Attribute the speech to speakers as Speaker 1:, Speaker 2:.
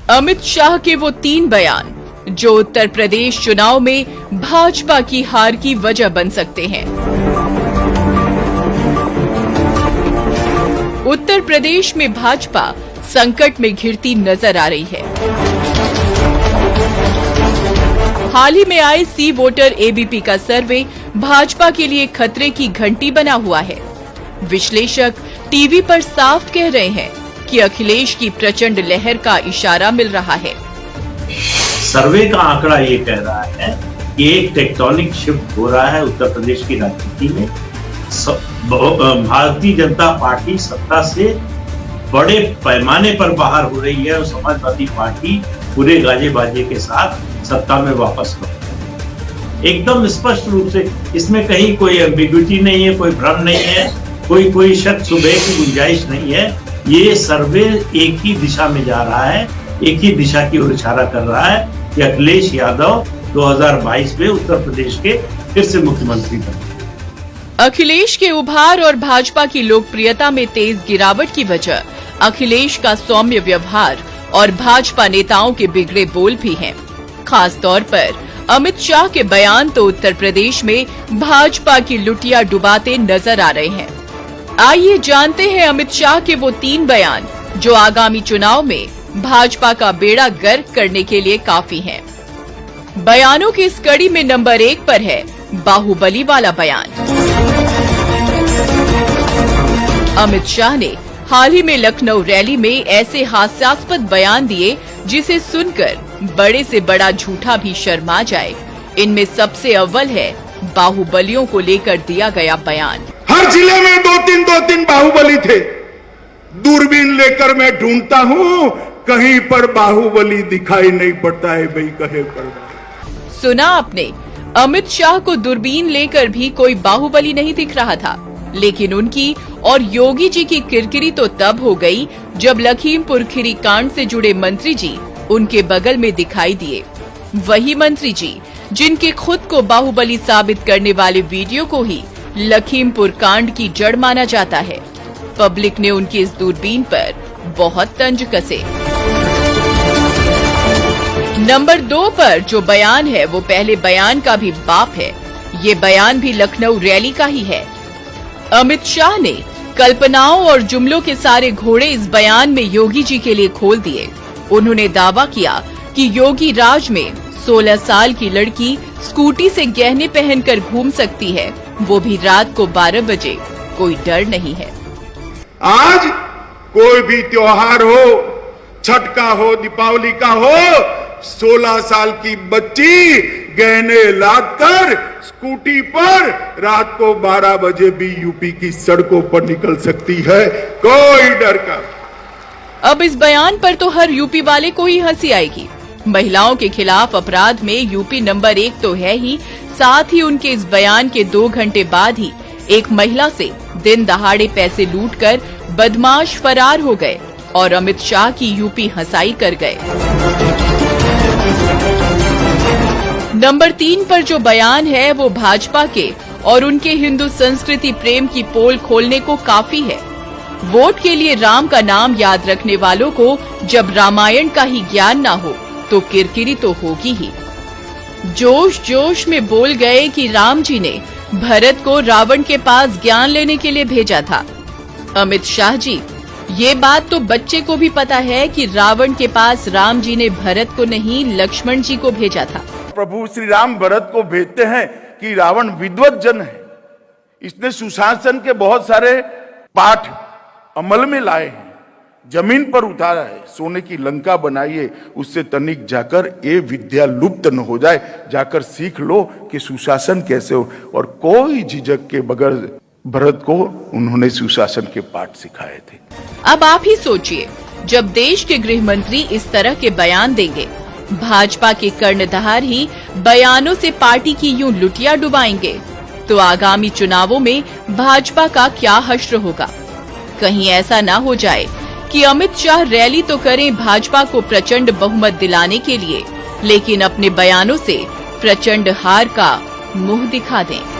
Speaker 1: अमित शाह के वो 3 बयान जो उत्तर प्रदेश चुनाव में भाजपा की हार की वजह बन सकते हैं। उत्तर प्रदेश में भाजपा संकट में घिरती नजर आ रही है। हाल ही में आए सी वोटर एबीपी का सर्वे भाजपा के लिए खतरे की घंटी बना हुआ है। विश्लेषक टीवी पर साफ कह रहे हैं कि अखिलेश की प्रचंड लहर का इशारा मिल रहा है।
Speaker 2: सर्वे का आंकड़ा ये कह रहा है कि एक टेक्टोनिक शिफ्ट हो रहा है उत्तर प्रदेश की राजनीति में। भारतीय जनता पार्टी सत्ता से बड़े पैमाने पर बाहर हो रही है और समाजवादी पार्टी पूरे गाजे बाजे के साथ सत्ता में वापस लौट। एकदम स्पष्ट रूप से इसमें कहीं कोई एम्बिग्युइटी नहीं है, कोई भ्रम नहीं है, कोई शक शुबह की गुंजाइश नहीं है। ये सर्वे एक ही दिशा में जा रहा है, एक ही दिशा की ओर इशारा कर रहा है कि अखिलेश यादव 2022 में उत्तर प्रदेश के फिर से मुख्यमंत्री बने।
Speaker 1: अखिलेश के उभार और भाजपा की लोकप्रियता में तेज गिरावट की वजह अखिलेश का सौम्य व्यवहार और भाजपा नेताओं के बिगड़े बोल भी हैं। खास तौर पर अमित शाह के बयान तो उत्तर प्रदेश में भाजपा की लुटिया डुबाते नजर आ रहे हैं। आइए जानते हैं अमित शाह के वो 3 बयान जो आगामी चुनाव में भाजपा का बेड़ा गर्क करने के लिए काफी हैं। बयानों की इस कड़ी में नंबर 1 पर है बाहुबली वाला बयान। अमित शाह ने हाल ही में लखनऊ रैली में ऐसे हास्यास्पद बयान दिए जिसे सुनकर बड़े से बड़ा झूठा भी शर्मा जाए। इनमें सबसे अव्वल है बाहुबलियों को लेकर दिया गया बयान।
Speaker 3: हर जिले में 2-3 बाहुबली थे। दूरबीन लेकर मैं ढूंढता हूँ, कहीं पर बाहुबली दिखाई नहीं पड़ता है भाई, कहे पर।
Speaker 1: सुना आपने, अमित शाह को दूरबीन लेकर भी कोई बाहुबली नहीं दिख रहा था। लेकिन उनकी और योगी जी की किरकिरी तो तब हो गई जब लखीमपुर खीरी कांड से जुड़े मंत्री जी उनके बगल में दिखाई दिए। वही मंत्री जी जिनके खुद को बाहुबली साबित करने वाले वीडियो को ही लखीमपुर कांड की जड़ माना जाता है। पब्लिक ने उनकी इस दूरबीन पर बहुत तंज कसे। नंबर 2 पर जो बयान है वो पहले बयान का भी बाप है। ये बयान भी लखनऊ रैली का ही है। अमित शाह ने कल्पनाओं और जुमलों के सारे घोड़े इस बयान में योगी जी के लिए खोल दिए। उन्होंने दावा किया कि योगी राज में 16 साल की लड़की स्कूटी से गहने पहनकर घूम सकती है, वो भी रात को 12 बजे। कोई डर नहीं है।
Speaker 3: आज कोई भी त्योहार हो, छठ का हो, दीपावली का हो, 16 साल की बच्ची गहने लाकर स्कूटी पर रात को 12 बजे भी यूपी की सड़कों पर निकल सकती है, कोई डर का।
Speaker 1: अब इस बयान पर तो हर यूपी वाले को ही हंसी आएगी। महिलाओं के खिलाफ अपराध में यूपी नंबर 1 तो है ही, साथ ही उनके इस बयान के 2 घंटे बाद ही एक महिला से दिन दहाड़े पैसे लूटकर बदमाश फरार हो गए और अमित शाह की यूपी हंसाई कर गए। नंबर 3 पर जो बयान है वो भाजपा के और उनके हिंदू संस्कृति प्रेम की पोल खोलने को काफी है। वोट के लिए राम का नाम याद रखने वालों को जब रामायण का ही ज्ञान ना हो तो किरकिरी तो होगी ही। जोश जोश में बोल गए कि राम जी ने भरत को रावण के पास ज्ञान लेने के लिए भेजा था। अमित शाह जी, ये बात तो बच्चे को भी पता है कि रावण के पास राम जी ने भरत को नहीं लक्ष्मण जी को भेजा था।
Speaker 3: प्रभु श्री राम भरत को भेजते हैं कि रावण विद्वत जन है, इसने सुशासन के बहुत सारे पाठ अमल में लाए हैं, जमीन पर उतारा है, सोने की लंका बनाई है, उससे तनिक जाकर ये विद्या लुप्त न हो जाए, जाकर सीख लो कि सुशासन कैसे हो। और कोई झिझक के बगैर भरत को उन्होंने सुशासन के पाठ सिखाए थे।
Speaker 1: अब आप ही सोचिए, जब देश के गृह मंत्री इस तरह के बयान देंगे, भाजपा के कर्णधार ही बयानों से पार्टी की यूं लुटिया डुबाएंगे, तो आगामी चुनावों में भाजपा का क्या हश्र होगा। कहीं ऐसा ना हो जाए कि अमित शाह रैली तो करें भाजपा को प्रचंड बहुमत दिलाने के लिए, लेकिन अपने बयानों से प्रचंड हार का मुंह दिखा दें।